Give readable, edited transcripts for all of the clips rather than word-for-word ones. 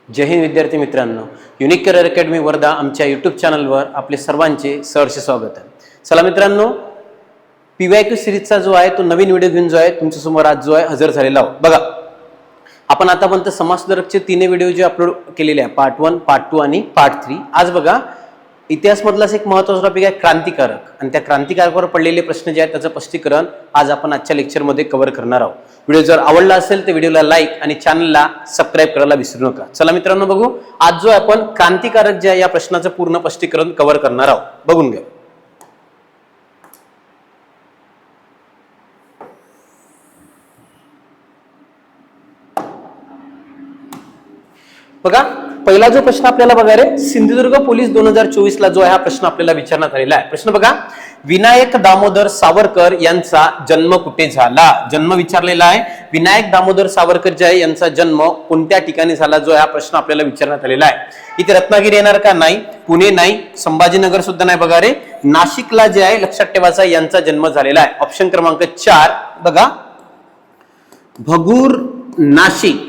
जय हिंद विद्यार्थी मित्रांनो, unique career academy Wardha आमच्या यूट्यूब चॅनलवर आपले सर्वांचे सहर्ष स्वागत आहे. चला मित्रांनो, PYQ सिरीजचा जो आहे तो नवीन व्हिडिओ घेऊन जो आहे तुमच्यासमोर आज जो आहे हजर झालेला आहोत. बघा, आपण आतापर्यंत समाजसुधारकचे 3 व्हिडिओ जे अपलोड केलेले आहे, पार्ट 1, पार्ट 2 आणि पार्ट 3. आज बघा, इतिहासमधलाच एक महत्त्वाचा टॉपिक आहे क्रांतिकारक, आणि त्या क्रांतिकारकावर पडलेले प्रश्न जे आहेत त्याचं स्पष्टीकरण आज आपण आजच्या लेक्चरमध्ये कव्हर करणार आहोत. व्हिडिओ जर आवडला असेल तर व्हिडिओला लाईक आणि चॅनलला सबस्क्राईब करायला विसरू नका. चला मित्रांनो, बघू आज जो आपण क्रांतिकारक जे आहे या प्रश्नाचं पूर्ण स्पष्टीकरण कव्हर करणार आहोत. बघून घ्या. बघा, पहिला जो प्रश्न आपल्याला बघा रे, सिंधुदुर्ग पोलीस 2024 ला जो आहे हा प्रश्न आपल्याला विचारण्यात आलेला आहे. प्रश्न बघा, विनायक दामोदर सावरकर यांचा जन्म कुठे झाला? जन्म विचारलेला आहे. विनायक दामोदर सावरकर जे आहे यांचा जन्म कोणत्या ठिकाणी झाला, जो हा प्रश्न आपल्याला विचारण्यात आलेला आहे. इथे रत्नागिरी येणार का? नाही. पुणे नाही. संभाजीनगर सुद्धा नाही. बघा रे, नाशिकला जे आहे लक्षात ठेवायचा यांचा जन्म झालेला आहे. ऑप्शन क्रमांक 4 बघा, भगूर नाशिक.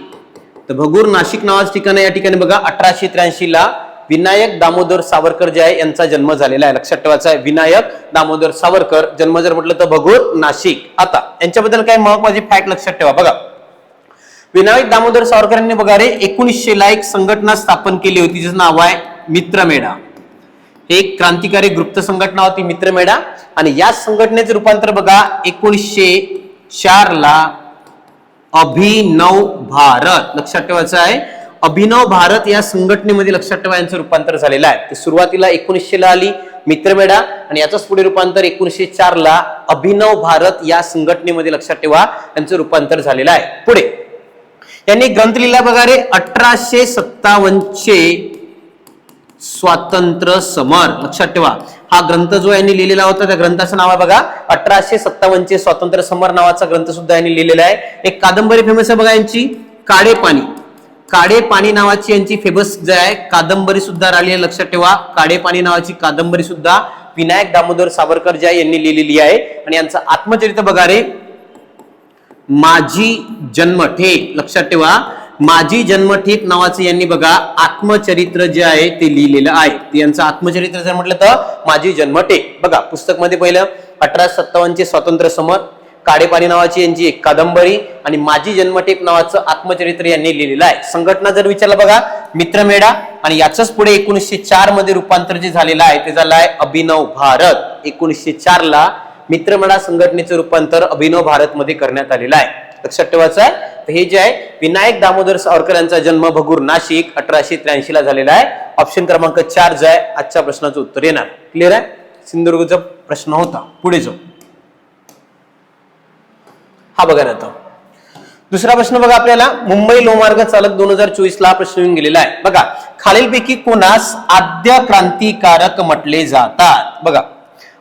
तर भगूर नाशिक नावाचं ठिकाण आहे. या ठिकाणी बघा 1883 ला विनायक दामोदर सावरकर जे आहे यांचा जन्म झालेला आहे. लक्षात ठेवायचा आहे, विनायक दामोदर सावरकर, जन्म जर म्हटलं तर भगूर नाशिक. आता यांच्याबद्दल काय महत्त्वाची फॅक्ट लक्षात ठेवा. बघा, विनायक दामोदर सावरकर यांनी बघा रे 1900 ला एक संघटना स्थापन केली होती, जिचं नाव आहे मित्रमेढा. हे एक क्रांतिकारी गुप्त संघटना होती मित्रमेढा, आणि या संघटनेचे रूपांतर बघा 1904 ला अभिनव भारत. लक्षात ठेवायचं आहे, अभिनव भारत या संघटनेमध्ये लक्षात ठेवा यांचं रूपांतर झालेलं आहे. सुरुवातीला 1900 ला आली मित्रमेढा, आणि याचंच पुढे रूपांतर 1904 ला अभिनव भारत या संघटनेमध्ये लक्षात ठेवा यांचं रूपांतर झालेलं आहे. पुढे यांनी ग्रंथ लिहिला बघा रे 1857 चे स्वातंत्र्य समर. लक्षात ठेवा, हा ग्रंथ जो यांनी लिहिलेला होता त्या ग्रंथाचं नाव आहे बघा 1857 चे स्वातंत्र्य समर नावाचा ग्रंथ सुद्धा यांनी लिहिलेला आहे. एक कादंबरी फेमस आहे बघा यांची, काळे पाणी. काळे पाणी नावाची यांची फेमस जे आहे कादंबरी सुद्धा राहिली आहे. लक्षात ठेवा, काळे पाणी नावाची कादंबरी सुद्धा विनायक दामोदर सावरकर जे आहे यांनी लिहिलेली आहे. आणि यांचं आत्मचरित्र बघा रे, माझी जन्मठेप. लक्षात ठेवा, माझी जन्मठेप नावाचं यांनी बघा आत्मचरित्र जे आहे ते लिहिलेलं आहे. यांचं आत्मचरित्र जर म्हटलं तर माझी जन्मठेप. बघा, पुस्तक मध्ये पहिलं 1857 चे स्वातंत्र्य समर, काळेपाणी नावाची यांची एक कादंबरी, आणि माझी जन्मठेप नावाचं आत्मचरित्र यांनी लिहिलेलं आहे. संघटना जर विचारलं बघा मित्रमेढा, आणि याचंच पुढे 1904 मध्ये रूपांतर जे झालेलं आहे ते झालं आहे अभिनव भारत. 1904 ला मित्रमेढा संघटनेचं रूपांतर अभिनव भारत मध्ये करण्यात आलेलं आहे. लक्षात ठेवायचं आहे. तर हे जे आहे विनायक दामोदर सावरकर यांचा जन्म भगूर नाशिक 1883 ला झालेला आहे. ऑप्शन क्रमांक 4 जो आहे आजच्या प्रश्नाचं उत्तर येणार. क्लिअर आहे? सिंधुदुर्गचा प्रश्न होता. पुढे जाऊ. हा बघा ना, आता दुसरा प्रश्न बघा आपल्याला, मुंबई लोहमार्ग चालक 2024 ला प्रश्न येऊन गेलेला आहे. बघा, खालीलपैकी कोणास आद्य क्रांतिकारक म्हटले जातात? बघा,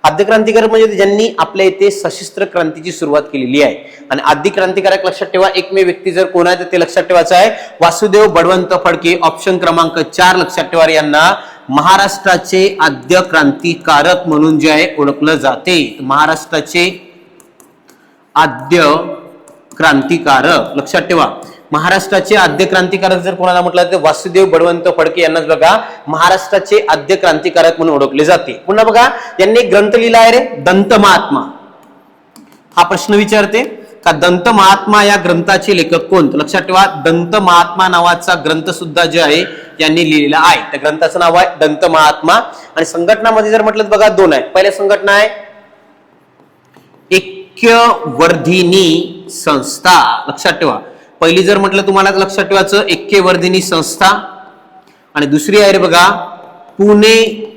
आद्य क्रांतिकारक म्हणजे ज्यांनी आपल्या इथे सशस्त्र क्रांतीची सुरुवात केलेली आहे. आणि आद्य क्रांतिकारक लक्षात ठेवा, एकमेव व्यक्ती जर कोण आहे तर ते लक्षात ठेवायचं आहे वासुदेव बळवंत फडके. ऑप्शन क्रमांक 4 लक्षात ठेवा, यांना महाराष्ट्राचे आद्य क्रांतिकारक म्हणून जे आहे ओळखलं जाते. महाराष्ट्राचे आद्य क्रांतिकारक लक्षात ठेवा, महाराष्ट्राचे आद्य क्रांतिकारक जर कोणाला म्हटलं तर वासुदेव बळवंत फडके यांनाच बघा महाराष्ट्राचे आद्य क्रांतिकारक म्हणून ओळखले जाते. पुन्हा बघा, यांनी ग्रंथ लिहिला आहे रे दंत महात्मा. हा प्रश्न विचारते का दंत महात्मा या ग्रंथाचे लेखक कोण? लक्षात ठेवा, दंत महात्मा नावाचा ग्रंथ सुद्धा जे आहे यांनी लिहिलेला आहे. त्या ग्रंथाचं नाव आहे दंत महात्मा. आणि संघटनामध्ये जर म्हटलं बघा 2 आहे. पहिल्या संघटना आहे ऐक्यवर्धिनी संस्था. लक्षात ठेवा, पहिली जर म्हटलं तुम्हाला लक्षात ठेवायचं ऐक्यवर्धिनी संस्था, आणि दुसरी आहे रे बघा पुणे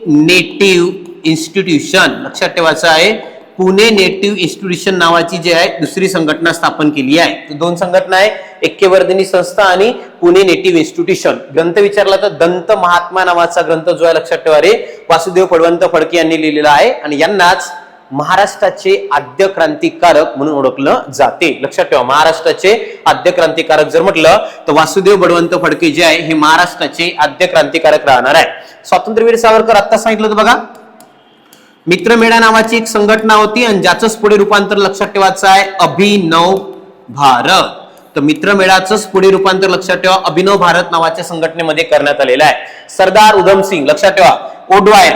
नेटिव्ह इन्स्टिट्यूशन. लक्षात ठेवायचं आहे, पुणे नेटिव्ह इन्स्टिट्यूशन नावाची जी आहे दुसरी संघटना स्थापन केली आहे. 2 संघटना आहे, ऐक्यवर्धिनी संस्था आणि पुणे नेटिव्ह इन्स्टिट्यूशन. ग्रंथ विचारला तर दंत महात्मा नावाचा ग्रंथ जो आहे लक्षात ठेवा रे वासुदेव बळवंत फडके यांनी लिहिलेला आहे. आणि यांनाच महाराष्ट्राचे आद्य क्रांतिकारक म्हणून ओळखलं जाते. लक्षात ठेवा, महाराष्ट्राचे आद्य क्रांतिकारक जर म्हटलं तर वासुदेव बळवंत फडके जे आहे हे महाराष्ट्राचे आद्य क्रांतिकारक राहणार आहे. स्वातंत्र्यवीर सावरकर आता सांगितलं होतं बघा, मित्रमेढा नावाची एक संघटना होती, आणि ज्याचंच पुढे रूपांतर लक्षात ठेवायचं आहे अभिनव भारत. तर मित्रमेळाचंच पुढे रूपांतर लक्षात ठेवा अभिनव भारत नावाच्या संघटनेमध्ये करण्यात आलेलं आहे. सरदार उधम सिंग लक्षात ठेवा. ओडवायर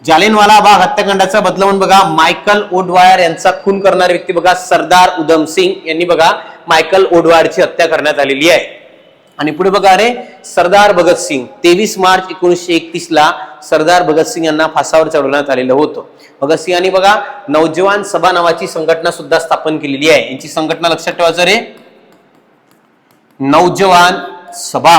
जालियनवाला बाग हत्याकांडाचा बदला म्हणून बघा मायकल ओडवायर यांचा खून करणारे व्यक्ती बघा सरदार उधम सिंग यांनी बघा मायकल ओडवायरची हत्या करण्यात आलेली आहे. आणि पुढे बघा रे सरदार भगतसिंग 23 मार्च 1931 ला सरदार भगतसिंग यांना फासावर चढवण्यात आलेलं होतं. भगतसिंग यांनी बघा नौजवान सभा नावाची संघटना सुद्धा स्थापन केलेली आहे. यांची संघटना लक्षात ठेवायचं रे नौजवान सभा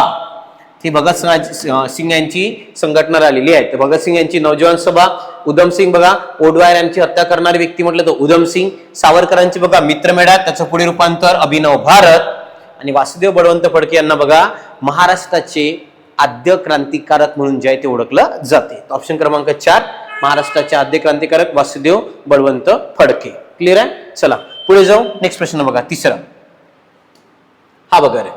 ही भगतसिंग यांची संघटना राहिलेली आहे. तर भगतसिंग यांची नौजवान सभा. उधम सिंग बघा ओडवायर यांची हत्या करणारी व्यक्ती म्हटलं तर उधम सिंग. सावरकरांची बघा मित्रमेळा त्याचं पुढे रूपांतर अभिनव भारत. आणि वासुदेव बळवंत फडके यांना बघा महाराष्ट्राचे आद्य क्रांतिकारक म्हणून जे आहे ते ओळखलं जाते. ऑप्शन क्रमांक 4 महाराष्ट्राचे आद्य क्रांतिकारक वासुदेव बळवंत फडके. क्लिअर आहे. चला पुढे जाऊ. नेक्स्ट प्रश्न बघा तिसरा. हा बघा रे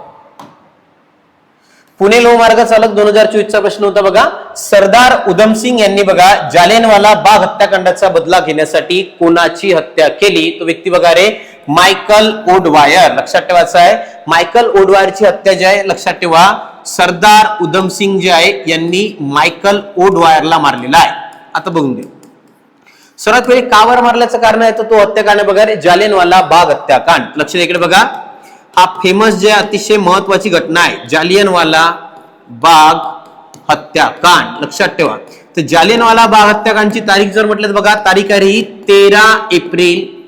पुणे लोहमार्ग चालक 2024 चा प्रश्न होता बघा. सरदार उधम सिंग यांनी बघा जालियनवाला बाग हत्याकांडाचा बदला घेण्यासाठी कोणाची हत्या केली. तो व्यक्ती बघा रे मायकल ओडवायर. लक्षात ठेवायचं आहे मायकल ओडवायरची हत्या जी आहे लक्षात ठेवा सरदार उधम सिंग जे आहे यांनी मायकल ओडवायरला मारलेला आहे. आता बघून घे सर्वात पहिले कावर मारल्याचं कारण आहे तर तो हत्याकांड बघा रे जालियनवाला बाग हत्याकांड. लक्ष द्या इकडे बघा हा फेमस जे अतिशय महत्वाची घटना आहे जालियनवाला बाग हत्याकांड. लक्षात ठेवा तर जालियनवाला बाग हत्याकांडची तारीख जर म्हटलं तर बघा तारीख आहे ही 13 एप्रिल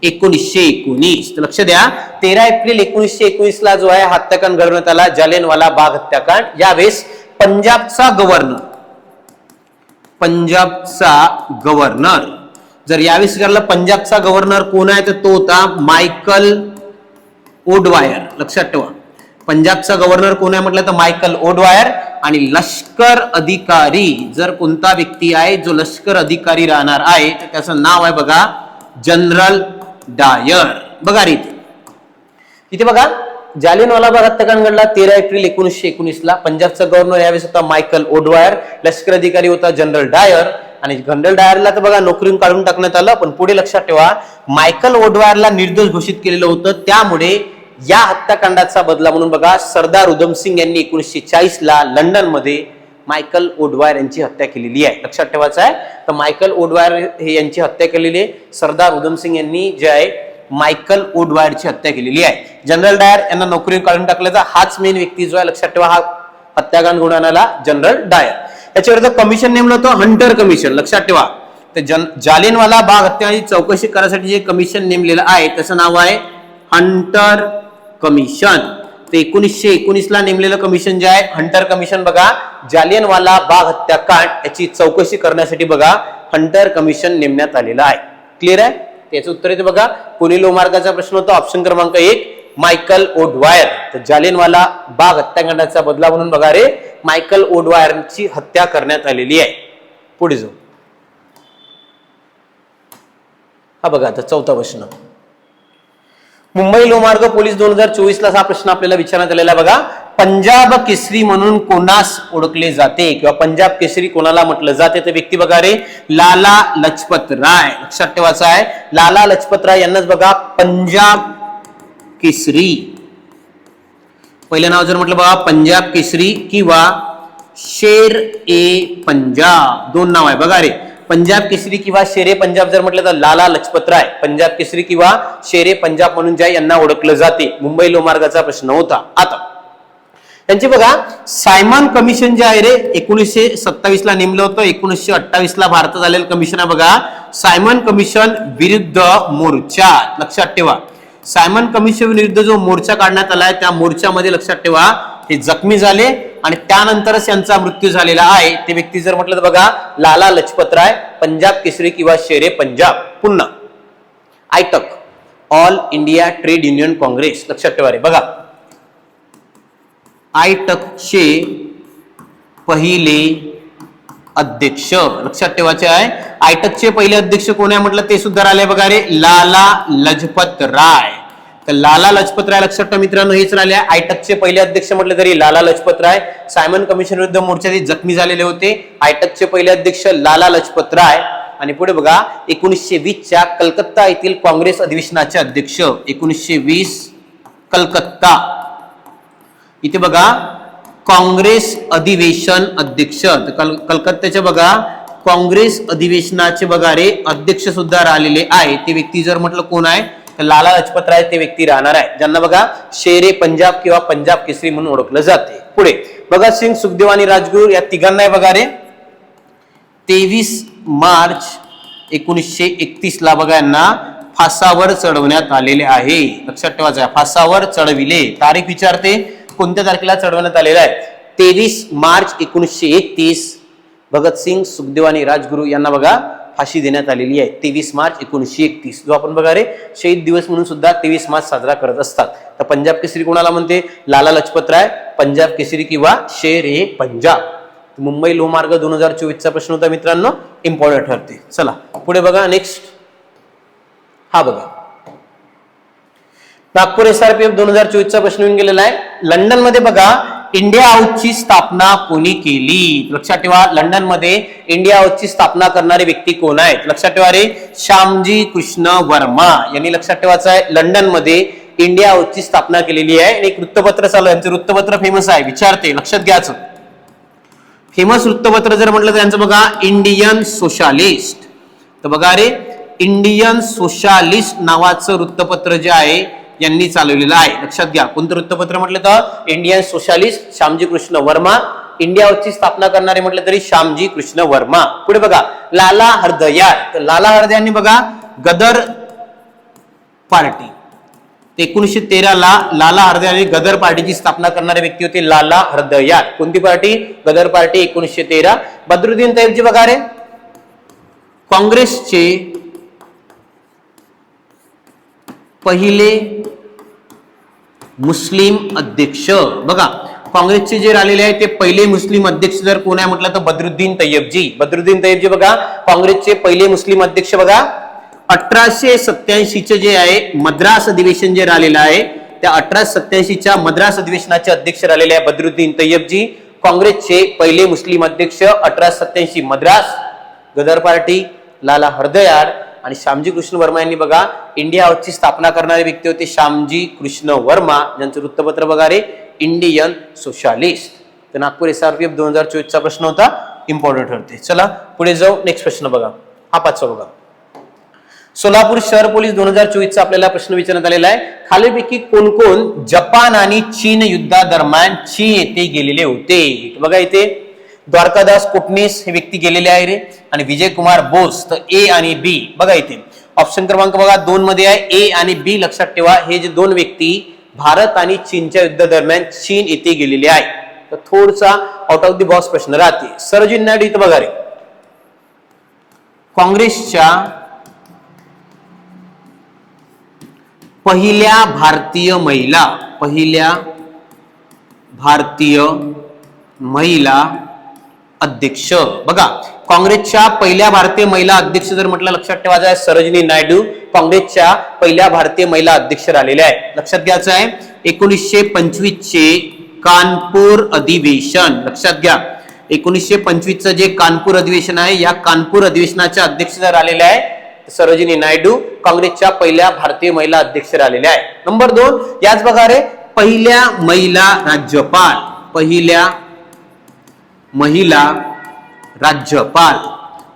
1919. लक्ष द्या 13 एप्रिल 1919 ला जो आहे हत्याकांड घडवण्यात आला जालियनवाला बाग हत्याकांड. यावेळेस पंजाबचा गव्हर्नर जर यावेळेस पंजाबचा गव्हर्नर कोण आहे तर तो होता मायकल ओडवायर. लक्षात ठेवा पंजाबचा गव्हर्नर कोण आहे म्हटलं तर मायकल ओडवायर. आणि लष्कर अधिकारी जर कोणता व्यक्ती आहे जो लष्कर अधिकारी राहणार आहे तर त्याचं नाव आहे बघा जनरल डायर. बघा रे इथे बघा जालियनवाला बाग हत्याकांड घडला 13 एप्रिल 1919 ला. पंजाबचा गव्हर्नर यावेळेस होता मायकल ओडवायर. लष्कर अधिकारी होता जनरल डायर. आणि जनरल डायरला तर बघा नोकरीतून काढून टाकण्यात आलं. पण पुढे लक्षात ठेवा मायकल ओडवायरला निर्दोष घोषित केलेलं होतं. त्यामुळे या हत्याकांडाचा बदला म्हणून बघा सरदार उधम सिंग यांनी 1940 ला लंडन मध्ये मायकल ओडवायर यांची हत्या केलेली आहे. लक्षात ठेवायचं आहे तर मायकल ओडवायर हे यांची हत्या केलेली आहे. सरदार उधम सिंग यांनी जे आहे मायकल ओडवायरची हत्या केलेली आहे. जनरल डायर यांना नोकरीतून काढून टाकल्याचा हाच मेन व्यक्ती जो आहे. लक्षात ठेवा हा हत्याकांड घडवून आणायला जनरल डायर. त्याच्यावर कमिशन नेमलं होतं हंटर कमिशन. लक्षात ठेवा तर जालियनवाला बाग हत्याकांडाची चौकशी करण्यासाठी जे कमिशन नेमलेलं आहे त्याचं नाव आहे हंटर कमिशन. ते 1919 ला नेमलेलं कमिशन जे आहे हंटर कमिशन बघा जालियनवाला बाग हत्याकांड याची चौकशी करण्यासाठी बघा हंटर कमिशन नेमण्यात आलेलं आहे. क्लिअर आहे. त्याचं उत्तर येते बघा पुणे लोहमार्गाचा प्रश्न होता ऑप्शन क्रमांक 1 मायकल ओडवायर. तर जालियनवाला बाग हत्याकांडाचा बदला म्हणून बघा रे मायकल ओडवायरची हत्या करण्यात आलेली आहे. पुढे जाऊ. हा बघा आता चौथा प्रश्न. मुंबई लोहमार्ग पोलीस 2024 ला हा प्रश्न आपल्याला विचारण्यात आलेला बघा. पंजाब केसरी म्हणून कोणास ओळखले जाते किंवा पंजाब केसरी कोणाला म्हटलं जाते तर व्यक्ती बघा रे लाला लजपत राय. लक्षात ठेवायचं आहे लाला लजपत राय यांनाच बघा पंजाब केसरी पहिलं नाव जर म्हटलं बघा पंजाब केसरी किंवा शेर ए पंजाब दोन नाव आहे बघा रे. पंजाब केसरी किंवा शेरे पंजाब जर म्हटलं तर लाला लजपत राय पंजाब केसरी किंवा शेरे पंजाब म्हणून ज्या यांना ओळखलं जाते. मुंबई लोहमार्गाचा प्रश्न होता. आता त्यांची बघा सायमन कमिशन जे आहे रे 1927 ला नेमलं होतं. 1928 ला भारतात आलेलं कमिशन आहे बघा सायमन कमिशन विरुद्ध मोर्चा. लक्षात ठेवा सायमन कमिशन विरुद्ध जो मोर्चा काढण्यात आलाय त्या मोर्चामध्ये लक्षात ठेवा हे जखमी झाले आणि त्यानंतरच यांचा मृत्यू झालेला आहे. ते व्यक्ती जर म्हटलं तर बघा लाला लजपत राय पंजाब केसरी किंवा शेरे पंजाब. पुन्हा AITUC All India Trade Union Congress. लक्षात ठेवा रे बघा आयटकचे पहिले अध्यक्ष. लक्षात ठेवायचे आहे आयटकचे पहिले अध्यक्ष कोण आहे म्हटलं ते सुद्धा राहिले बघा रे लाला लजपत राय. तर लाला लजपत राय लक्षात ठेवा मित्रांनो हेच राहिले. आयटकचे पहिले अध्यक्ष म्हटले तरी लाला लजपत राय. सायमन कमिशन विरुद्ध मोर्चात जखमी झालेले होते. आयटकचे पहिले अध्यक्ष लाला लजपत राय. आणि पुढे बघा 1920 च्या कलकत्ता येथील काँग्रेस अधिवेशनाचे अध्यक्ष 1920 कलकत्ता. इथे बघा काँग्रेस अधिवेशन अध्यक्ष, कलकत्त्याच्या बघा काँग्रेस अधिवेशनाचे बघा रे अध्यक्ष सुद्धा राहिलेले आहे. ते व्यक्ती जर म्हटलं कोण आहे तर लाला लजपत राय ते व्यक्ती राहणार आहे, ज्यांना बघा शेरे पंजाब किंवा पंजाब केसरी म्हणून ओळखलं जाते. पुढे भगत सिंग, सुखदेव आणि राजगुरू या तिघांना बघा रे 23 मार्च 1931 ला बघा यांना फासावर चढवण्यात आलेले आहे. लक्षात ठेवायचं, फासावर चढविले. तारीख विचारते कोणत्या तारखेला चढवण्यात आलेला आहे. 23 मार्च 1931 भगत सिंग, सुखदेव आणि राजगुरू यांना बघा फाशी देण्यात आलेली आहे. 23 मार्च 1931 जो आपण बघा रे शहीद दिवस म्हणून सुद्धा 23 मार्च साजरा करत असतात. तर पंजाब केसरी कोणाला म्हणते, लाला लजपत राय पंजाब केसरी किंवा शेर ए पंजाब. मुंबई लोहमार्ग 2024 चा प्रश्न होता मित्रांनो, इम्पॉर्टंट ठरते. चला पुढे बघा नेक्स्ट. हा बघा नागपूर SRPF 2024 चा प्रश्न येऊन गेलेला आहे. लंडन मध्ये बघा इंडिया हाऊसची स्थापना कोणी केली. लक्षात ठेवा लंडन मध्ये इंडिया हाऊसची स्थापना करणारे व्यक्ती कोण आहेत. लक्षात ठेवा रे श्यामजी कृष्ण वर्मा यांनी लक्षात ठेवायचं आहे लंडन मध्ये इंडिया हाऊसची स्थापना केलेली आहे. आणि एक वृत्तपत्र चालू आहे, यांचं वृत्तपत्र फेमस आहे, विचारते लक्षात घ्यायचं. फेमस वृत्तपत्र जर म्हटलं तर यांचं बघा इंडियन सोशालिस्ट. तर बघा रे इंडियन सोशालिस्ट नावाचं वृत्तपत्र जे आहे यांनी चालवलेलं आहे. लक्षात घ्या कोणतं वृत्तपत्र म्हटलं तर Indian Socialist, Shyamji Krishna Varma. India हाऊसची स्थापना करणारे म्हटलं तरी श्यामजी कृष्ण वर्मा. पुढे बघा लाला हरदयाळ. तर लाला हरदयाळांनी बघा गदर पार्टी 1913 ला लाला हरदयाळ गदर पार्टीची स्थापना करणारे व्यक्ती होते लाला हरदयाळ. कोणती पार्टी, गदर पार्टी 1913. बद्रुद्दीन तैयबजी बघा रे काँग्रेसचे पहिले मुस्लिम अध्यक्ष. बघा काँग्रेसचे जे राहिलेले आहे ते पहिले मुस्लिम अध्यक्ष जर कोण आहे म्हटलं तर बद्रुद्दीन तैयबजी. बद्रुद्दीन तैयबजी बघा काँग्रेसचे पहिले मुस्लिम अध्यक्ष. बघा 1887 चे जे आहे मद्रास अधिवेशन जे राहिलेलं आहे त्या 1887 च्या मद्रास अधिवेशनाचे अध्यक्ष राहिलेले आहे बद्रुद्दीन तैयबजी. काँग्रेसचे पहिले मुस्लिम अध्यक्ष 1887 मद्रास. गदर पार्टी लाला हरदयाळ आणि श्यामजी कृष्ण वर्मा यांनी बघा इंडिया हाऊसची स्थापना करणारे व्यक्ती होते श्यामजी कृष्ण वर्मा, ज्यांचं वृत्तपत्र बघा रे इंडियन सोशालिस्ट. तर नागपूर SRPF 2024 चा प्रश्न होता, इम्पॉर्टंट ठरते. चला पुढे जाऊ. नेक्स्ट प्रश्न बघा, हा 5वा बघा. सोलापूर शहर पोलीस 2024 चा आपल्याला प्रश्न विचारण्यात आलेला आहे. खालीलपैकी कोण कोण जपान आणि चीन युद्धादरम्यान चीन येथे गेलेले होते. बघा इथे द्वारकादास कोटणीस हे व्यक्ती गेलेले आहे रे आणि विजय कुमार बोस. तर ए आणि बी बघा इथे ऑप्शन क्रमांक बघा 2 मध्ये आहे ए आणि बी. लक्षात ठेवा हे जे दोन व्यक्ती भारत आणि चीनच्या युद्धादरम्यान चीन येथे गेलेले आहे. तर थोडसा आउट ऑफ द बॉक्स प्रश्न राहते. सरोजिनी नायडू इथं बघा रे काँग्रेसच्या पहिल्या भारतीय महिला अध्यक्ष. बघा काँग्रेसच्या पहिल्या भारतीय महिला अध्यक्ष जर म्हटलं लक्षात ठेवायचं आहे सरोजिनी नायडू काँग्रेसच्या पहिल्या भारतीय महिला अध्यक्ष राहिलेल्या आहे. लक्षात घ्यायचं आहे 1925 चे कानपूर अधिवेशन. लक्षात घ्या 1925 चं जे कानपूर अधिवेशन आहे या कानपूर अधिवेशनाच्या अध्यक्ष जर आलेले आहे सरोजिनी नायडू काँग्रेसच्या पहिल्या भारतीय महिला अध्यक्ष राहिलेल्या आहे. नंबर 2 याच बघा रे पहिल्या महिला राज्यपाल.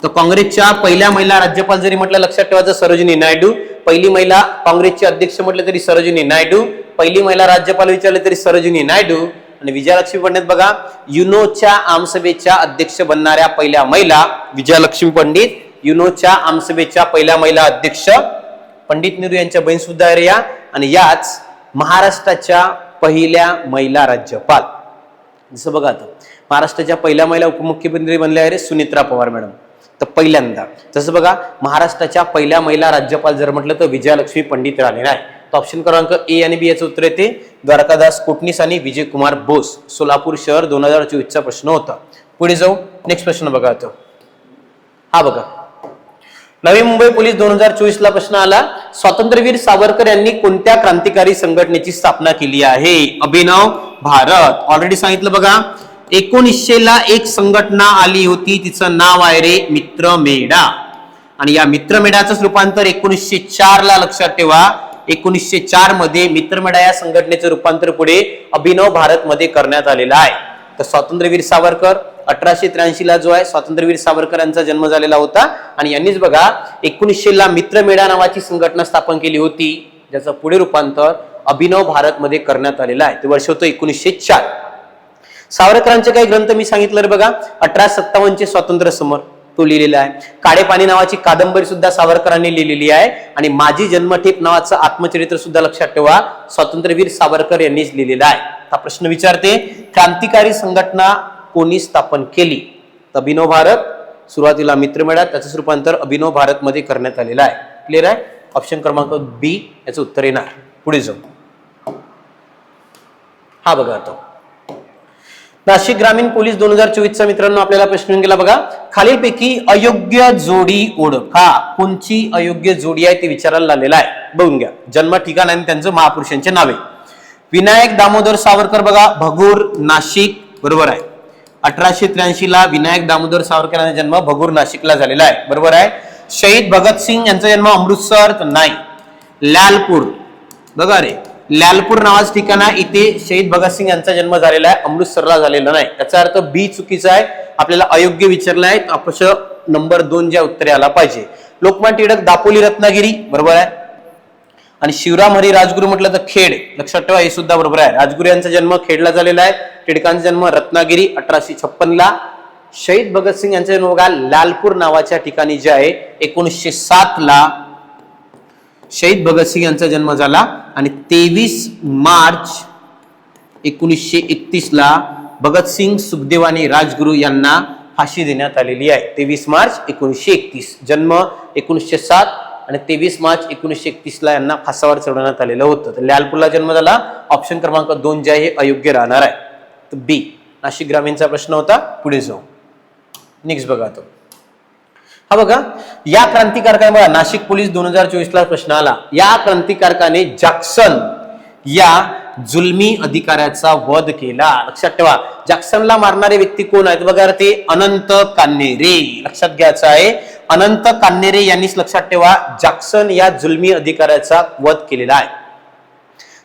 तर काँग्रेसच्या पहिल्या महिला राज्यपाल जरी म्हटलं लक्षात ठेवायचं सरोजिनी नायडू. पहिली महिला काँग्रेसचे अध्यक्ष म्हटलं तरी सरोजिनी नायडू. पहिली महिला राज्यपाल विचारले तरी सरोजिनी नायडू. आणि विजयालक्ष्मी पंडित बघा युनोच्या आमसभेच्या अध्यक्ष बनणाऱ्या पहिल्या महिला विजयालक्ष्मी पंडित. युनोच्या आमसभेच्या पहिल्या महिला अध्यक्ष. पंडित नेहरू यांच्या बहीण सुद्धा आहे या. आणि याच महाराष्ट्राच्या पहिल्या महिला राज्यपाल. जसं बघा आता महाराष्ट्राच्या पहिल्या महिला उपमुख्यमंत्री बनल्या आहे सुनेत्रा पवार मॅडम. तर पहिल्यांदा जसं बघा महाराष्ट्राच्या पहिल्या महिला राज्यपाल जर म्हटलं तर विजयालक्ष्मी पंडित राहिलेला आहे. तर ऑप्शन क्रमांक ए आणि बी याचं उत्तर येते द्वारकादास कोटणीस आणि विजय कुमार बोस. सोलापूर शहर 2024 चा प्रश्न होता. पुढे जाऊ. नेक्स्ट प्रश्न बघा आता हा बघा नवी मुंबई पोलीस 2024 ला प्रश्न आला. स्वातंत्र्यवीर सावरकर यांनी कोणत्या क्रांतिकारी संघटनेची स्थापना केली आहे. अभिनव भारत. ऑलरेडी सांगितलं बघा 1900 ला एक संघटना आली होती तिचं नाव आहे रे मित्रमेढा. आणि या मित्रमेढाचं रूपांतर 1904 ला लक्षात ठेवा 1904 मध्ये मित्रमेळा या संघटनेचे रूपांतर पुढे अभिनव भारत मध्ये करण्यात आलेलं आहे. तर स्वातंत्र्यवीर सावरकर 1883 ला जो आहे स्वातंत्र्यवीर सावरकर यांचा जन्म झालेला होता आणि यांनीच बघा 1900 ला मित्रमेळा नावाची संघटना स्थापन केली होती, ज्याचं पुढे रूपांतर अभिनव भारत मध्ये करण्यात आलेलं आहे. ते वर्ष होतं 1904. सावरकरांचे काही ग्रंथ मी सांगितलं रे बघा. 1857 चे स्वातंत्र्य समर तो लिहिलेला आहे. काळे पाणी नावाची कादंबरी सुद्धा सावरकरांनी लिहिलेली आहे आणि माझी जन्मठेप नावाचं आत्मचरित्र सुद्धा लक्षात ठेवा स्वतंत्रवीर सावरकर यांनीच लिहिलेलं आहे. हा प्रश्न विचारते क्रांतिकारी संघटना कोणी स्थापन केली? अभिनव भारत, सुरुवातीला मित्रमेळा, त्याचं रूपांतर अभिनव भारत मध्ये करण्यात आलेलं आहे. क्लिअर आहे? ऑप्शन क्रमांक बी याचं उत्तर येणार. पुढे जाऊ. हा बघा आता नाशिक ग्रामीण पोलीस 2024 चा मित्रांनो आपल्याला प्रश्न येऊन गेला बघा. खालीलपैकी अयोग्य जोडी ओळखा. कोणची अयोग्य जोडी आहे ते विचारायला आलेला आहे. बघून घ्या. जन्म ठिकाण आणि त्यांचं महापुरुषांचे नावे. विनायक दामोदर सावरकर बघा भगूर नाशिक, बरोबर आहे. 1883 ला विनायक दामोदर सावरकर यांचा जन्म भगूर नाशिकला झालेला आहे, बरोबर आहे. शहीद भगतसिंग यांचा जन्म अमृतसर नाही, लालपूर. बघा रे, लालपूर नावाचं ठिकाण आहे, इथे शहीद भगतसिंग यांचा जन्म झालेला आहे, अमृतसरला झालेला नाही. याचा अर्थ बी चुकीचा आहे. आपल्याला अयोग्य विचारलं आहे, अपक्ष नंबर 2 ज्या उत्तरे आला पाहिजे. लोकमान्य टिळक दापोली रत्नागिरी, बरोबर आहे. आणि शिवराम हरी राजगुरू म्हटलं तर खेड, लक्षात ठेवा हे सुद्धा बरोबर आहे. राजगुरू यांचा जन्म खेडला झालेला आहे. टिळकांचा जन्म रत्नागिरी 1856 ला. शहीद भगतसिंग यांचा जन्म बघा लालपूर नावाच्या ठिकाणी जे आहे 1907 ला शहीद भगतसिंग यांचा जन्म झाला आणि 23 मार्च 1931 ला भगतसिंग, सुखदेव आणि राजगुरू यांना फाशी देण्यात आलेली आहे. 23 मार्च 1931, जन्म 1907 आणि 23 मार्च 1931 ला यांना फासावर चढवण्यात आलेलं होतं. तर लालपूरला जन्म झाला. ऑप्शन क्रमांक 2 जे आहे अयोग्य राहणार आहे. तर बी नाशिक ग्रामीणचा प्रश्न होता. पुढे जाऊ. नेक्स्ट बघा तो. हा बघा, या क्रांतिकारकाने बघा नाशिक पोलीस 2024 ला प्रश्न आला. या क्रांतिकारकाने जॅक्सन या जुलमी अधिकाऱ्याचा वध केला. लक्षात ठेवा जॅक्सनला मारणारे व्यक्ती कोण आहेत बघा, ते अनंत कान्हेरे. लक्षात घ्यायचं आहे अनंत कान्हेरे यांनीच लक्षात ठेवा जॅक्सन या जुलमी अधिकाऱ्याचा वध केलेला आहे.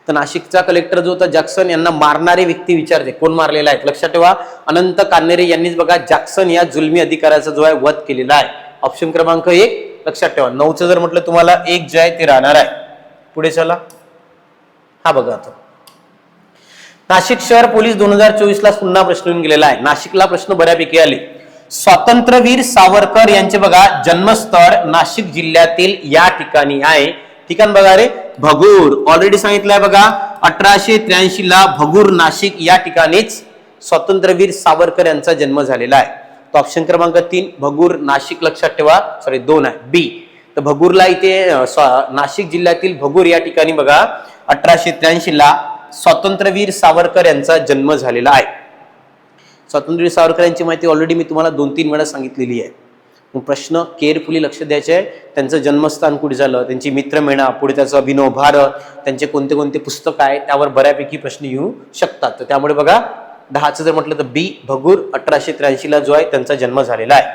तर नाशिकचा कलेक्टर जो होता जॅक्सन यांना मारणारे व्यक्ती विचारते कोण मारलेला आहे. लक्षात ठेवा अनंत कान्हेरे यांनीच बघा जॅक्सन या जुलमी अधिकाऱ्याचा जो आहे वध केलेला आहे. ऑप्शन क्रमांक 1 लक्षात ठेवा. 9चं जर म्हटलं तुम्हाला 1 जे आहे ते राहणार आहे. पुढे चला. हा बघा आता नाशिक शहर पोलीस 2024 ला पुन्हा प्रश्न येऊन गेलेला आहे. नाशिकला प्रश्न बऱ्यापैकी आले. स्वातंत्र्यवीर सावरकर यांचे बघा जन्मस्थळ नाशिक जिल्ह्यातील या ठिकाणी आहे. ठिकाण बघा रे भगूर, ऑलरेडी सांगितलंय बघा 1883 ला भगूर नाशिक या ठिकाणीच स्वातंत्र्यवीर सावरकर यांचा जन्म झालेला आहे. तो ऑप्शन क्रमांक 3 भगूर नाशिक लक्षात ठेवा. सॉरी 2 आहे बी. तर भगूरला इथे नाशिक जिल्ह्यातील भगूर या ठिकाणी बघा 1883 ला स्वातंत्र्यवीर सावरकर यांचा जन्म झालेला आहे. स्वातंत्र्यवीर सावरकर यांची माहिती ऑलरेडी मी तुम्हाला 2-3 वेळा सांगितलेली आहे. प्रश्न केअरफुली लक्ष द्यायचे आहे. त्यांचं जन्मस्थान कुठे झालं, त्यांची मित्रमेळा, पुढे त्याचं अभिनव भारत, त्यांचे कोणते कोणते पुस्तक आहे त्यावर बऱ्यापैकी प्रश्न येऊ शकतात. तर त्यामुळे बघा 10चं जर म्हटलं तर बी भगूर 1883 ला जो आहे त्यांचा जन्म झालेला आहे.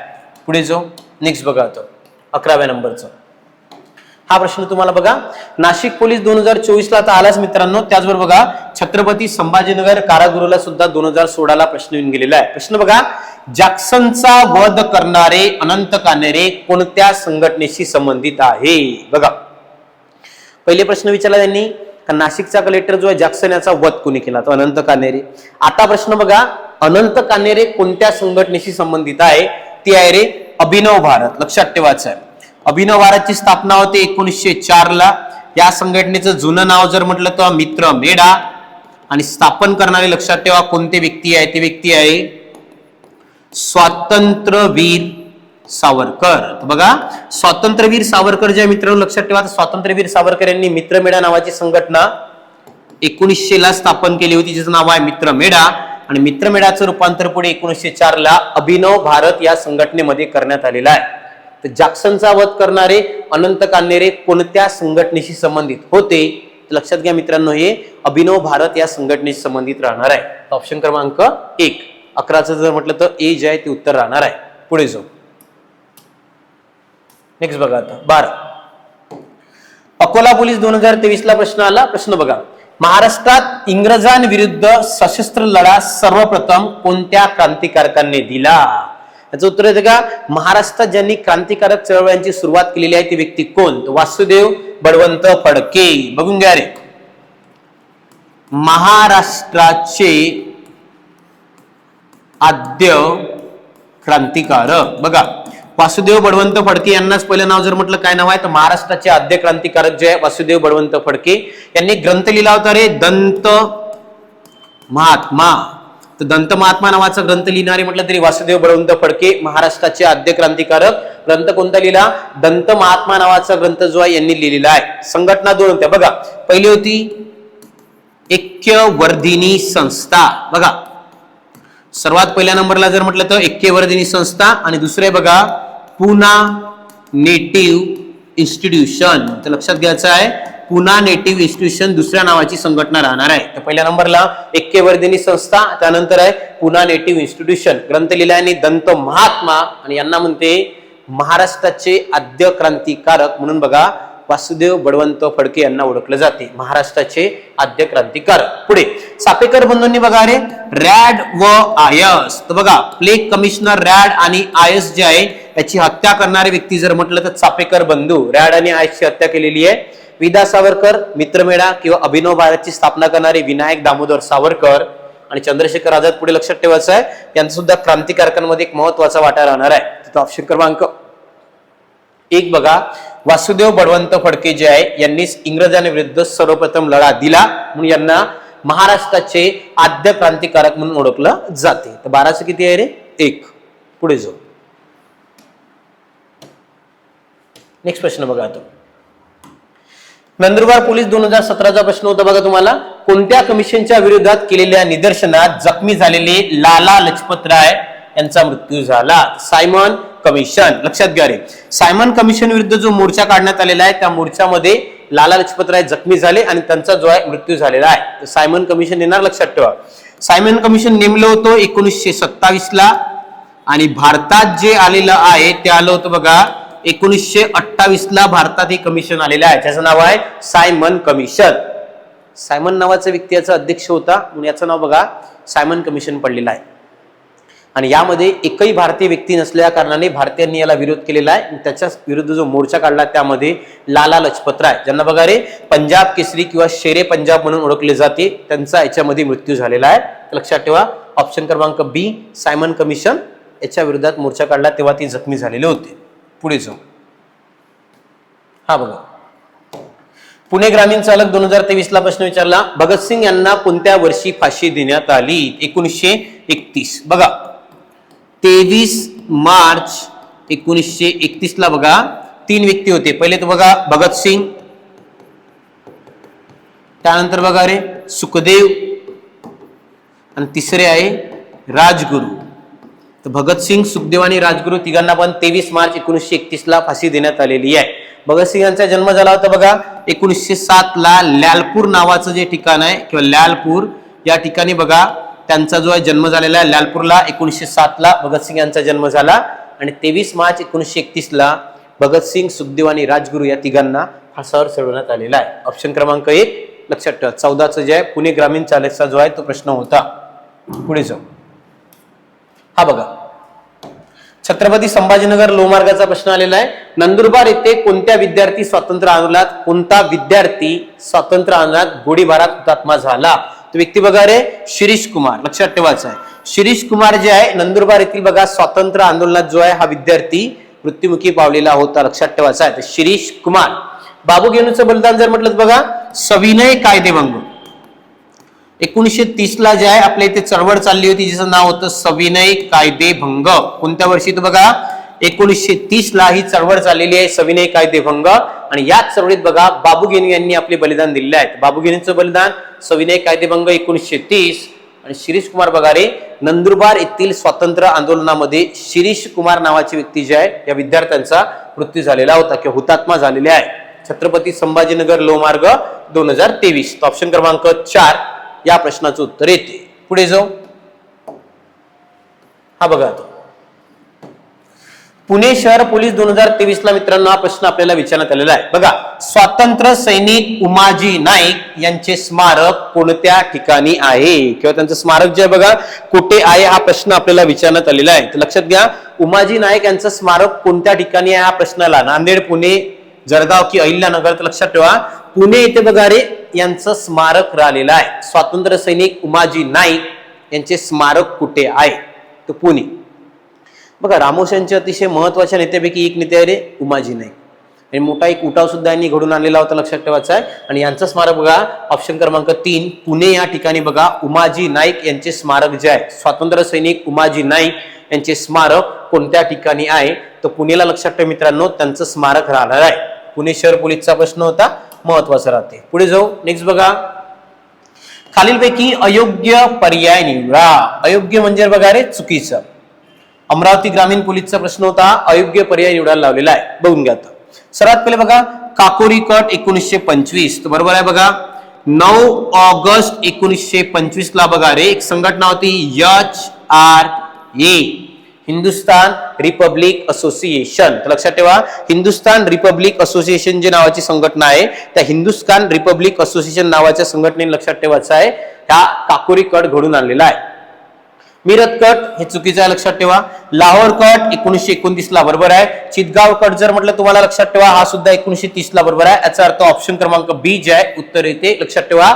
पुढे जो नेक्स्ट बघा आता 11व्या नंबरचा हा प्रश्न तुम्हाला बघा नाशिक पोलीस 2024 ला आता आलाच मित्रांनो. त्याचबरोबर बघा छत्रपती संभाजीनगर कारागृहाला सुद्धा 2016 ला प्रश्न येऊन गेलेला आहे. प्रश्न बघा जॅक्सनचा वध करणारे अनंत कान्हेरे कोणत्या संघटनेशी संबंधित आहे. बघा पहिले प्रश्न विचारला त्यांनी नाशिकचा कलेक्टर जो आहे जॅक्सन याचा वध कोणी केला, तो अनंत कान्हेरे. आता प्रश्न बघा अनंत कान्हेरे कोणत्या संघटनेशी संबंधित आहे, ती आहे रे अभिनव भारत. लक्षात ठेवायचं आहे अभिनव भारतची स्थापना होते 1904 ला. या संघटनेचं जुनं नाव जर म्हटलं तर मित्र मेढा आणि स्थापन करणारे लक्षात ठेवा कोणते व्यक्ती आहे, ते व्यक्ती आहे स्वातंत्र्यवीर सावरकर. बघा स्वातंत्र्यवीर सावरकर जे मित्रांनो लक्षात ठेवा स्वातंत्र्यवीर सावरकर यांनी मित्रमेढा नावाची संघटना 1900 ला स्थापन केली होती, जिचं नाव आहे मित्रमेढा. आणि मित्रमेढाचं रूपांतर पुढे 1904 ला अभिनव भारत या संघटनेमध्ये करण्यात आलेलं आहे. तर जॅक्सनचा वध करणारे अनंत कान्हेरे कोणत्या संघटनेशी संबंधित होते, लक्षात घ्या मित्रांनो हे अभिनव भारत या संघटनेशी संबंधित राहणार आहे. ऑप्शन क्रमांक 1. 11चं जर म्हटलं तर ए जे आहे ते उत्तर राहणार आहे. पुढे जाऊ. नेक्स्ट बघा आता 12. अकोला पोलीस 2023 ला प्रश्न आला. प्रश्न बघा, महाराष्ट्रात इंग्रजांविरुद्ध सशस्त्र लढा सर्वप्रथम कोणत्या क्रांतिकारकांनी दिला? याचं उत्तर येते का, महाराष्ट्रात ज्यांनी क्रांतिकारक चळवळ्यांची सुरुवात केलेली आहे ती व्यक्ती कोण? वासुदेव बळवंत फडके. बघून घ्या रे, महाराष्ट्राचे आद्य क्रांतिकारक बघा, वासुदेव बळवंत फडके यांनाच पहिलं नाव जर म्हटलं काय नाव आहे तर महाराष्ट्राचे आद्य क्रांतिकारक जे आहे वासुदेव बळवंत फडके यांनी ग्रंथ लिहिला होता रे, दंत महात्मा. तर दंत महात्मा नावाचा ग्रंथ लिहिणारे म्हटलं तरी वासुदेव बळवंत फडके महाराष्ट्राचे आद्य क्रांतिकारक. ग्रंथ कोणता लिहिला? दंत महात्मा नावाचा ग्रंथ जो आहे यांनी लिहिलेला आहे. संघटना दोन होत्या बघा, पहिली होती ऐक्यवर्धिनी संस्था बघा, सर्वात पहिल्या नंबरला जर म्हटलं तर ऐक्यवर्धिनी संस्था, आणि दुसरे बघा पुना नेटिव्ह इन्स्टिट्यूशन. तर लक्षात घ्यायचं आहे, पुना नेटिव्ह इन्स्टिट्यूशन दुसऱ्या नावाची संघटना राहणार आहे. तर पहिल्या नंबरला ऐक्यवर्धिनी संस्था, त्यानंतर आहे पुना नेटिव्ह इन्स्टिट्यूशन. ग्रंथ लिहिल्याने दंत महात्मा, आणि यांना म्हणते महाराष्ट्राचे आद्य क्रांतिकारक म्हणून बघा वासुदेव बळवंत फडके यांना ओळखलं जाते, महाराष्ट्राचे आद्य क्रांतिकारक. पुढे चापेकर बंधूंनी बघा रे, रॅड व आयस. तर बघा प्लेग कमिशनर रॅड आणि आयस जे आहे याची हत्या करणारी व्यक्ती जर म्हटलं तर चापेकर बंधू. रॅड आणि आयसची हत्या केलेली आहे. विदा सावरकर, मित्रमेळा किंवा अभिनव भारतची स्थापना करणारे विनायक दामोदर सावरकर आणि चंद्रशेखर आझाद. पुढे लक्षात ठेवायचं आहे, यांचा सुद्धा क्रांतिकारकांमध्ये एक महत्वाचा वाटा राहणार आहे. तिथं ऑप्शन क्रमांक 1 बघा, वासुदेव बळवंत फडके जे आहे यांनी इंग्रजांविरुद्ध सर्वप्रथम लढा दिला म्हणून यांना महाराष्ट्राचे आद्य क्रांतिकारक म्हणून ओळखलं जाते. तर 12चं किती आहे रे? 1. पुढे जाऊ, नेक्स्ट प्रश्न बघा. आता नंदुरबार पोलीस 2017चा प्रश्न होता बघा तुम्हाला, कोणत्या कमिशनच्या विरोधात केलेल्या निदर्शनात जखमी झालेले लाला लजपतराय यांचा मृत्यू झाला? Simon commission. लक्षात घ्या रे, सायमन कमिशन विरुद्ध जो मोर्चा काढण्यात आलेला आहे त्या मोर्चामध्ये लाला लजपतराय जखमी झाले आणि त्यांचा जो आहे मृत्यू झालेला आहे. सायमन कमिशन येणार, लक्षात ठेवा. सायमन कमिशन नेमलं होतं 1927 ला, आणि भारतात जे आलेलं आहे ते आलं होतं बघा 1928 ला. भारतात हे कमिशन आलेलं आहे, त्याचं नाव आहे सायमन कमिशन. सायमन नावाचा व्यक्ती याचा अध्यक्ष होता म्हणून याचं नाव बघा सायमन कमिशन पडलेलं आहे. आणि यामध्ये एकही भारतीय व्यक्ती नसल्या कारणाने भारतीयांनी याला विरोध केलेला आहे. त्याच्या विरुद्ध जो मोर्चा काढला त्यामध्ये लाला लजपतराय, ज्यांना बघा रे पंजाब केसरी किंवा शेरे पंजाब म्हणून ओळखले जाते, त्यांचा याच्यामध्ये मृत्यू झालेला आहे. लक्षात ठेवा, ऑप्शन क्रमांक बी, सायमन कमिशन याच्या विरोधात मोर्चा काढला तेव्हा ते जखमी झालेले होते. पुढे जाऊ, हा बघा, पुणे ग्रामीण चालक 2023 ला प्रश्न विचारला, भगतसिंग यांना कोणत्या वर्षी फाशी देण्यात आली? 1931. बघा 23 मार्च 1931 ला बघा 3 व्यक्ती होते. पहिले तर बघा भगतसिंग, त्यानंतर बघा रे सुखदेव, आणि तिसरे आहे राजगुरू. तर भगतसिंग, सुखदेव आणि राजगुरू तिघांना पण 23 मार्च 1931 ला फाशी देण्यात आलेली आहे. भगतसिंग यांचा जन्म झाला होता बघा 1907 ला लालपूर नावाचं जे ठिकाण आहे किंवा लालपूर या ठिकाणी बघा त्यांचा जो आहे जन्म झालेला आहे. लालपूरला 1907 ला भगतसिंग यांचा जन्म झाला, आणि 23 मार्च 1931 ला भगतसिंग, सुखदेव आणि राजगुरू या तिघांना फासावर चढवण्यात आलेला आहे. ऑप्शन क्रमांक 1 लक्षात ठेवा. 14चं जे आहे पुणे ग्रामीण चालकचा जो आहे तो प्रश्न होता. पुढे जाऊ, हा बघा छत्रपती संभाजीनगर लोहमार्गाचा प्रश्न आलेला आहे. नंदुरबार येथे कोणत्या विद्यार्थी स्वातंत्र्य आंदोलनात गोळीबारात हुतात्मा झाला? तो व्यक्ती बघा रे शिरीष कुमार. लक्षात ठेवायचा आहे, शिरीष कुमार जे आहे नंदुरबार येथील बघा स्वातंत्र्य आंदोलनात जो आहे हा विद्यार्थी मृत्युमुखी पावलेला होता. लक्षात ठेवायचा आहे शिरीष कुमार. बाबू गेनूचं बलिदान जर म्हटलं बघा सविनय कायदेभंग 1930 ला जे आहे आपल्या इथे चळवळ चालली होती जिचं नाव होतं सविनय कायदेभंग. कोणत्या वर्षी? तर बघा 1930 ला ही चळवळ चाललेली आहे सविनय कायदेभंग, आणि याच चळवळीत बघा बाबू गेनू यांनी आपले बलिदान दिलेले आहे. बाबू गेनूचं बलिदान सविनय कायदेभंग 1930. आणि शिरीष कुमार बघा रे नंदुरबार येथील स्वातंत्र्य आंदोलनामध्ये शिरीष कुमार नावाची व्यक्ती जे आहे या विद्यार्थ्यांचा मृत्यू झालेला होता किंवा हुतात्मा झालेले आहे. छत्रपती संभाजीनगर लोहमार्ग 2023. ऑप्शन क्रमांक 4 या प्रश्नाचं उत्तर येते. पुढे जाऊ, हा बघा पुणे शहर पोलीस 2023 ला मित्रांनो हा प्रश्न आपल्याला विचारण्यात आलेला आहे बघा. स्वातंत्र्य सैनिक उमाजी नाईक यांचे स्मारक कोणत्या ठिकाणी आहे किंवा त्यांचं स्मारक जे आहे बघा कुठे आहे हा प्रश्न आपल्याला विचारण्यात आलेला आहे. तर लक्षात घ्या, उमाजी नाईक यांचं स्मारक कोणत्या ठिकाणी आहे हा प्रश्नाला नांदेड, पुणे, जळगाव की अहिल्यानगर. तर लक्षात ठेवा पुणे येथे बघा रे यांचं स्मारक राहिलेलं आहे. स्वातंत्र्य सैनिक उमाजी नाईक यांचे स्मारक कुठे आहे? तर पुणे. बघा रामोशांचे अतिशय महत्वाच्या नेत्यापैकी एक नेते आहे रे उमाजी नाईक आणि मोठा एक उठाव सुद्धा यांनी घडून आणलेला होता, लक्षात ठेवायचा आहे. आणि यांचं स्मारक बघा ऑप्शन क्रमांक 3 पुणे या ठिकाणी बघा उमाजी नाईक यांचे स्मारक जे आहे स्वातंत्र्य सैनिक उमाजी नाईक यांचे स्मारक कोणत्या ठिकाणी आहे? तर पुणेला लक्षात ठेवा मित्रांनो त्यांचं स्मारक राहणार आहे. पुणे शहर पोलीसचा प्रश्न होता, महत्वाचा राहते. पुढे जाऊ. नेक्स्ट बघा, खालीलपैकी अयोग्य पर्याय निवडा. अयोग्य म्हणजे बघा रे चुकीचं. अमरावती ग्रामीण पोलीसचा प्रश्न होता, अयोग्य पर्याय निवडायला लावलेला आहे. बघून घ्या आता. सर्वात पहिले बघा काकोरी कट 1925 तर बरोबर आहे बघा. 9 ऑगस्ट 1925 ला बघा रे एक संघटना होती HRA हिंदुस्तान रिपब्लिक असोसिएशन. तर लक्षात ठेवा हिंदुस्तान रिपब्लिक असोसिएशन जे नावाची संघटना आहे त्या हिंदुस्तान रिपब्लिक असोसिएशन नावाच्या संघटनेने लक्षात ठेवायचं आहे ह्या काकोरी कट घडून आणलेला आहे. मिरत कट हे चुकीचं आहे, लक्षात ठेवा. लाहोर कट 1929 ला बरोबर आहे. चितगाव कट जर म्हटलं तुम्हाला लक्षात ठेवा हा सुद्धा 1930 ला बरोबर आहे. याचा अर्थ ऑप्शन क्रमांक बी जे आहे उत्तर येते. लक्षात ठेवा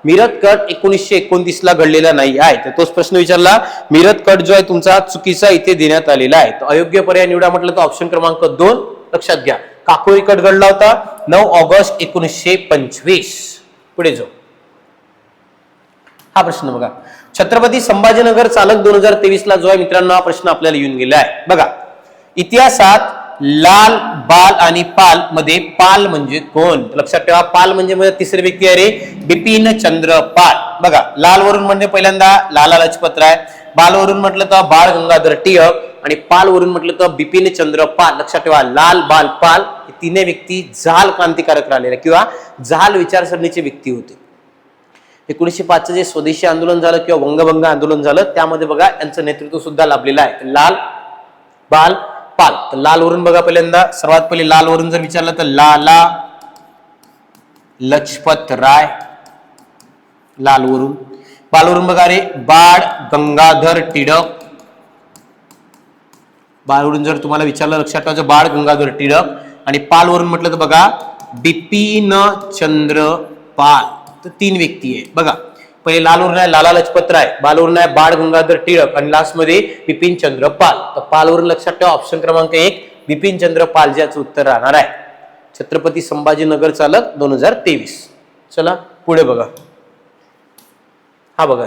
मिरत कट 1929 ला घडलेला नाही आहे. तर तोच प्रश्न विचारला. मिरत कट जो आहे तुमचा चुकीचा इथे देण्यात आलेला आहे. तर अयोग्य पर्याय निवडा म्हटलं तर ऑप्शन क्रमांक 2 लक्षात घ्या. काकोरी कट घडला होता 9 ऑगस्ट 1925. पुढे जाऊ. हा प्रश्न बघा छत्रपती संभाजीनगर चालक 2023 ला जो आहे मित्रांनो हा प्रश्न आपल्याला येऊन गेला आहे बघा. इतिहासात लाल, बाल आणि पाल मध्ये पाल म्हणजे कोण? लक्षात ठेवा पाल म्हणजे तिसरी व्यक्ती आहे रे बिपिन चंद्र पाल. बघा लाल वरून म्हणजे पहिल्यांदा लाला लजपत राय, बाल वरून म्हटलं तर बाळ गंगाधर टिळक आणि पाल वरून म्हटलं तर बिपिन चंद्र पाल. लक्षात ठेवा लाल, बाल, पाल हे तिन्ही व्यक्ती जहाल क्रांतिकारक राहिलेले किंवा जहाल विचारसरणीचे व्यक्ती होते. 1905 जे स्वदेशी आंदोलन झालं किंवा वंगभंग आंदोलन झालं त्यामध्ये बघा यांचं नेतृत्व सुद्धा लाभलेलं आहे. लाल, बाल, पाल. तर लाल वरून बघा पहिल्यांदा सर्वात पहिले लाल वरून जर विचारलं तर लाला लजपत राय लाल वरून. बाल वरून बघा रे बाळ गंगाधर टिळक. बाळ वरून जर तुम्हाला विचारलं लक्षात ठेवायचं बाळ गंगाधर टिळक. आणि पाल वरून म्हटलं तर बघा बिपिन चंद्र पाल. तर 3 व्यक्ती आहे बघा. पहिले लालवरून आहे लाला लजपत राय, बालवरून आहे बाळ गंगाधर टिळक आणि लास्ट मध्ये बिपिन चंद्र पाल. तर पालवरून लक्षात ठेवा ऑप्शन क्रमांक 1 बिपिन चंद्र पाल ज्याचं उत्तर राहणार आहे. छत्रपती संभाजीनगर चालक 2023. चला पुढे बघा. हा बघा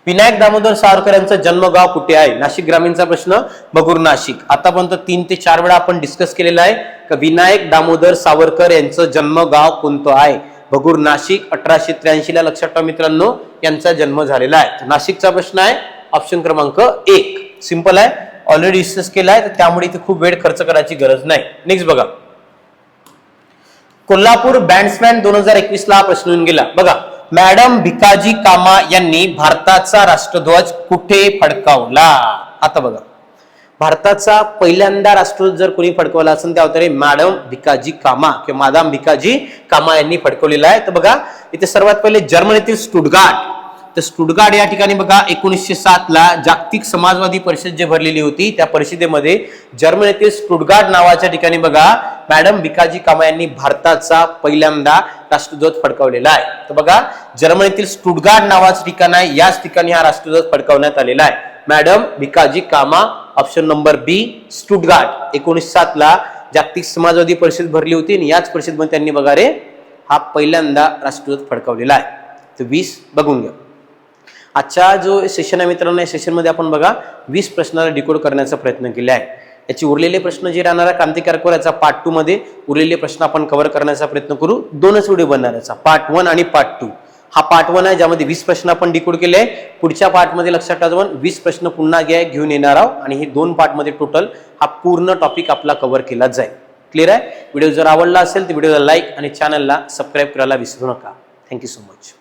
विनायक दामोदर सावरकर यांचं जन्मगाव कुठे आहे? नाशिक ग्रामीणचा प्रश्न बघून नाशिक. आतापर्यंत 3 ते 4 वेळा आपण डिस्कस केलेला आहे की विनायक दामोदर सावरकर यांचं जन्मगाव कोणतं आहे? भगूर नाशिक. 1883 ला लक्षात ठेवा मित्रांनो यांचा जन्म झालेला आहे. नाशिकचा प्रश्न आहे ऑप्शन क्रमांक 1. सिंपल आहे, ऑलरेडी डिस्कस केला आहे तर त्यामुळे इथे खूप वेळ खर्च करायची गरज नाही. नेक्स्ट बघा कोल्हापूर बँड्समॅन 2021 ला प्रश्न येऊन गेला बघा. मॅडम भिकाजी कामा यांनी भारताचा राष्ट्रध्वज कुठे फडकावला? आता बघा भारताचा पहिल्यांदा राष्ट्रध्वज जर कोणी फडकवला असेल त्या अवतारे मॅडम भिकाजी कामा किंवा मादाम भिकाजी कामा यांनी फडकवलेला आहे. तर बघा इथे सर्वात पहिले जर्मनीतील स्टुटगार्ट. तर स्टुटगार्ट या ठिकाणी बघा 1907 ला जागतिक समाजवादी परिषद जे भरलेली होती त्या परिषदेमध्ये जर्मनीतील स्टुटगार्ट नावाच्या ठिकाणी बघा मॅडम भिकाजी कामा यांनी भारताचा पहिल्यांदा राष्ट्रध्वज फडकवलेला आहे. तर बघा जर्मनीतील स्टुटगार्ट नावाचं ठिकाण आहे, याच ठिकाणी हा राष्ट्रध्वज फडकवण्यात आलेला आहे. मॅडम भिकाजी कामा ऑप्शन नंबर बी स्टुटगार्ट. 1907 ला जागतिक समाजवादी परिषद भरली होती आणि याच परिषदेमध्ये त्यांनी बघा रे हा पहिल्यांदा राष्ट्रध्वज फडकवलेला आहे. तर 20 बघून घ्या. आजचा जो सेशन आहे मित्रांनो या सेशन मध्ये आपण बघा 20 प्रश्नाला डिकोड करण्याचा प्रयत्न केला आहे. याची उरलेले प्रश्न जे राहणार क्रांतिकारकावर याचा पार्ट 2 मध्ये उरलेले प्रश्न आपण कव्हर करण्याचा प्रयत्न करू. 2च व्हिडिओ बनणार याचा पार्ट 1 आणि पार्ट 2. हा पार्ट 1 आहे ज्यामध्ये 20 प्रश्न आपण डिकोड केले. पुढच्या पार्ट मध्ये लक्षात ठेवा 20 प्रश्न पुन्हा घेऊन येणार आहोत आणि हे 2 पार्ट मध्ये टोटल हा पूर्ण टॉपिक आपला कव्हर केला जाईल. क्लिअर आहे? व्हिडिओ जर आवडला असेल तर व्हिडिओला लाईक आणि चॅनलला सबस्क्राईब करायला विसरू नका. Thank you so much.